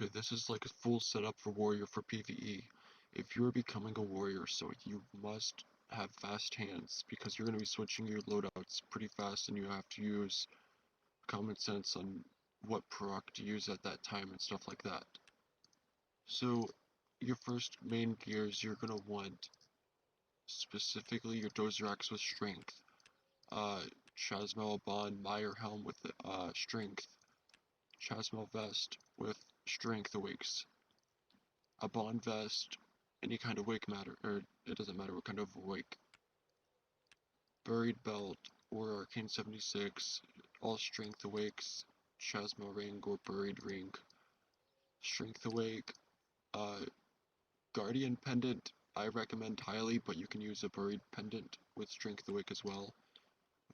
Okay, this is like a full setup for warrior for PvE. If you're becoming a warrior, so you must have fast hands because you're going to be switching your loadouts pretty fast and you have to use common sense on what proc to use at that time and stuff like that. So your first main gears you're going to want specifically your Dozer Axe with strength, Chasmal Bond Meyer Helm with strength, Chasmal Vest with strength awakes, a Bond Vest, any kind of wake matter, or it doesn't matter what kind of wake, Buried Belt or Arcane 76, all strength awakes, Chasmal Ring or Buried Ring, strength awake, Guardian Pendant I recommend highly, but you can use a Buried Pendant with strength awake as well.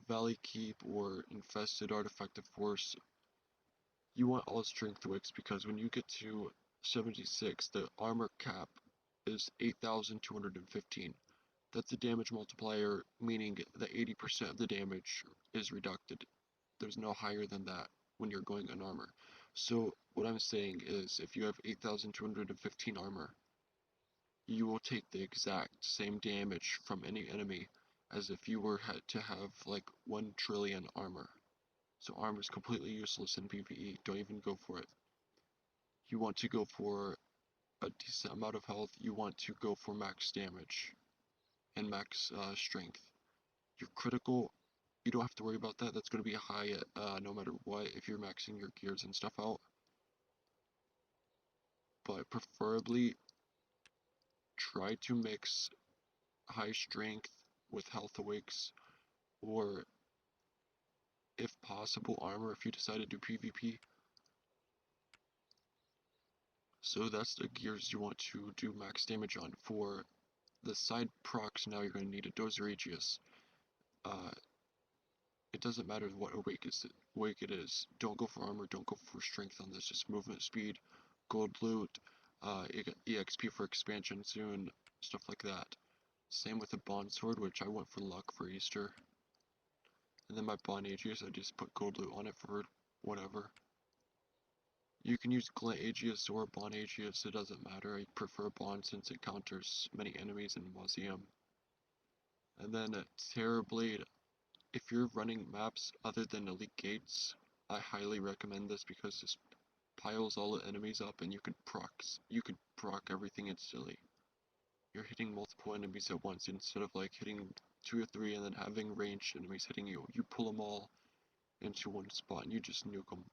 Valley Keep or Infested Artifact of Force. You want all strength awakes because when you get to 76, the armor cap is 8,215. That's the damage multiplier, meaning that 80% of the damage is reducted. There's no higher than that when you're going on armor. So what I'm saying is if you have 8,215 armor, you will take the exact same damage from any enemy as if you were to have like 1 trillion armor. So armor is completely useless in PvE, don't even go for it. You want to go for a decent amount of health, you want to go for max damage and max strength. Your critical, you don't have to worry about that, that's going to be high no matter what if you're maxing your gears and stuff out. But preferably, try to mix high strength with health awakes, or if possible armor if you decide to do PvP. So that's the gears you want to do max damage on. For the side procs now you're going to need a Dozer Aegis. It doesn't matter what awake it is. Don't go for armor, don't go for strength on this, just movement speed, gold loot, EXP for expansion soon, stuff like that. Same with the Bond Sword, which I went for luck for Easter. And then my Bond Aegis, I just put gold loot on it for whatever. You can use Glint Aegis or Bond Aegis, it doesn't matter. I prefer Bond since it counters many enemies in Museum. And then Terror Blade. If you're running maps other than Elite Gates, I highly recommend this because this piles all the enemies up and you can proc everything instantly. You're hitting multiple enemies at once instead of like hitting 2 or 3 and then having ranged enemies hitting you. You pull them all into one spot and you just nuke them.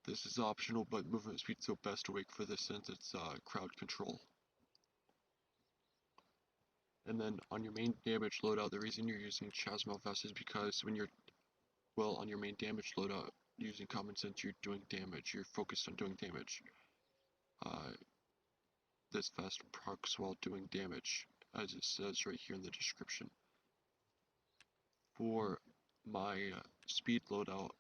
This is optional, but movement speed's the best awake for this since it's crowd control. And then on your main damage loadout, the reason you're using Chasmal Vest is because when you're, well, on your main damage loadout, using common sense, you're doing damage. You're focused on doing damage. This vest procs while doing damage, as it says right here in the description. For my speed loadout,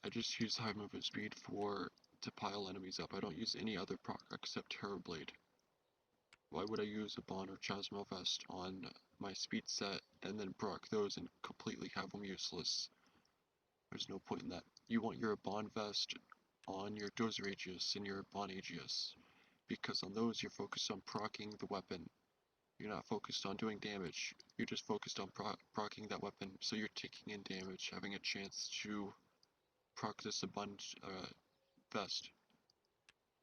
I just use high movement speed to pile enemies up. I don't use any other proc except Terror Blade. Why would I use a Bond or Chasmal Vest on my speed set and then proc those and completely have them useless? There's no point in that. You want your Bond Vest on your Dozer Aegis and your Bond Aegis, because on those you're focused on proccing the weapon. You're not focused on doing damage, you're just focused on proccing that weapon, so you're taking in damage, having a chance to proc this Bond Vest.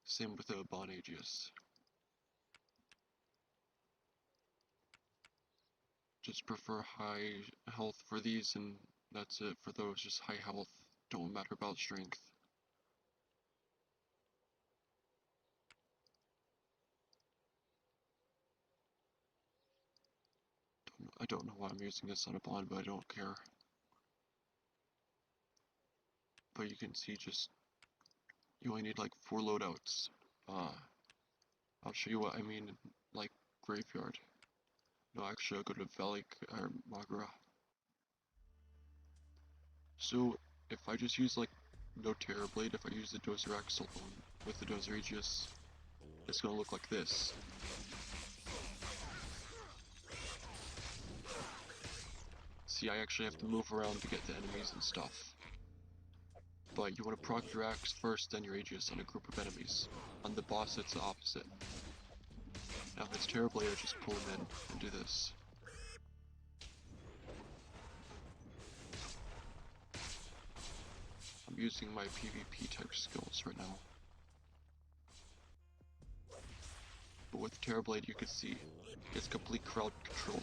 Same with the Bond Aegis. Just prefer high health for these, and that's it for those, just high health, don't matter about strength. I don't know why I'm using this on a Bond, but I don't care. But you can see you only need like 4 loadouts. I'll show you what I mean, like Graveyard. No, actually I'll go to Valley or Magra. So if I just use like no Terror Blade, if I use the Dozer Axe alone with the Dozer Aegis, it's gonna look like this. See, I actually have to move around to get to enemies and stuff. but you want to proc your axe first, then your Aegis on a group of enemies. On the boss, it's the opposite. Now if it's Terrorblade, I just pull him in and do this. I'm using my PvP type skills right now. But with Terrorblade, you can see it's complete crowd control.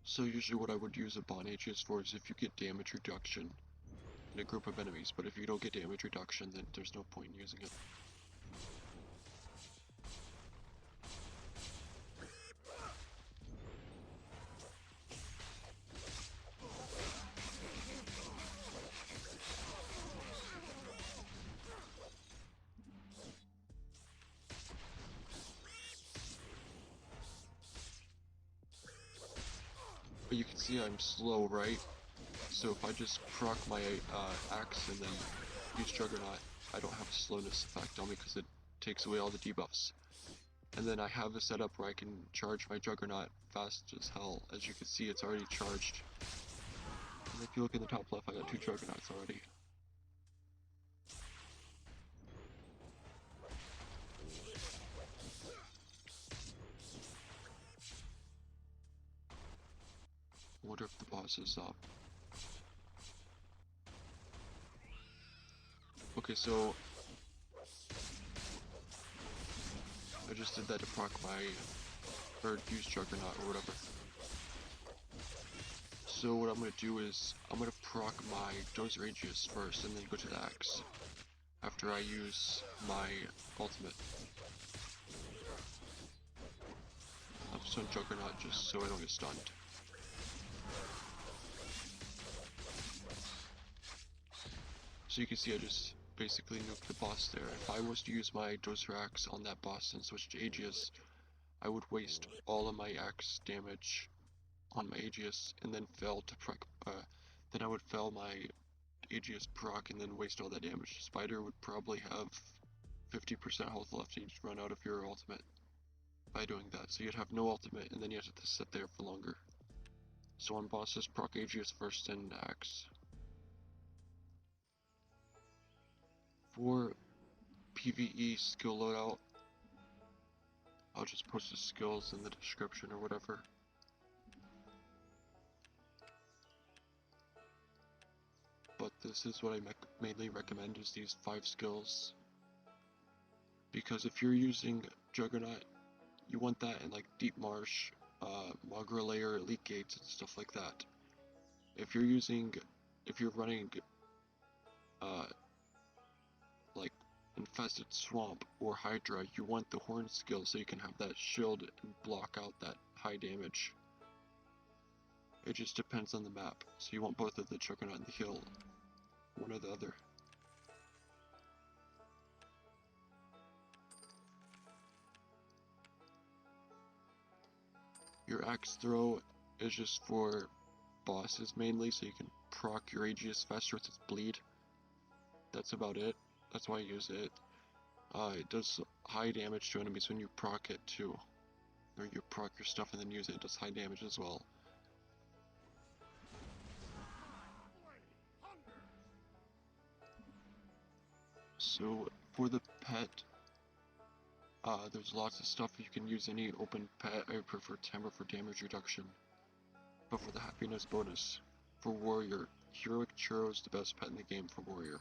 So usually what I would use a Bond Aegis for is if you get damage reduction in a group of enemies, but if you don't get damage reduction, then there's no point in using it. But you can see I'm slow, right? So if I just proc my axe and then use Juggernaut, I don't have a slowness effect on me because it takes away all the debuffs. And then I have a setup where I can charge my Juggernaut fast as hell. As you can see, it's already charged. And if you look in the top left, I got 2 Juggernauts already. I wonder if the boss is up. Okay, so I just did that to proc my, or use Juggernaut or whatever. So what I'm going to do is, I'm going to proc my Dozer Aegis first and then go to the axe after I use my ultimate. I'm stun Juggernaut just so I don't get stunned. So you can see I just basically nuked the boss there. If I was to use my Dozer Axe on that boss and switch to Aegis, I would waste all of my axe damage on my Aegis and then fail to proc, then I would fail my Aegis proc and then waste all that damage. Spider would probably have 50% health left and you'd run out of your ultimate by doing that. So you'd have no ultimate and then you have to sit there for longer. So on bosses, proc Aegis first and axe. For Pve Skill Loadout, I'll just post the skills in the description or whatever. But this is what I mainly recommend, is these 5 skills. Because if you're using Juggernaut, you want that in like Deep Marsh, Magra Layer, Elite Gates, and stuff like that. If you're running like Infested Swamp or Hydra, you want the Horn skill so you can have that shield and block out that high damage. It just depends on the map, so you want both of the Juggernaut and the Heal, one or the other. Your axe throw is just for bosses mainly, so you can proc your Aegis faster with its bleed. That's about it. That's why I use it. It does high damage to enemies when you proc it too. Or you proc your stuff and then use it, it does high damage as well. So for the pet, there's lots of stuff. You can use any open pet. I prefer Timber for damage reduction. But for the happiness bonus, for Warrior, Heroic Churro is the best pet in the game for Warrior.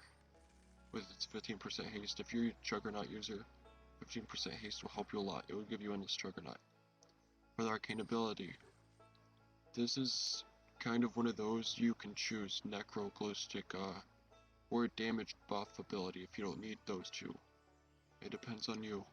With its 15% haste, if you're a Juggernaut user, 15% haste will help you a lot. It will give you endless Juggernaut. For the Arcane ability, this is kind of one of those you can choose Necro, Glow Stick, or damage buff ability if you don't need those two. It depends on you.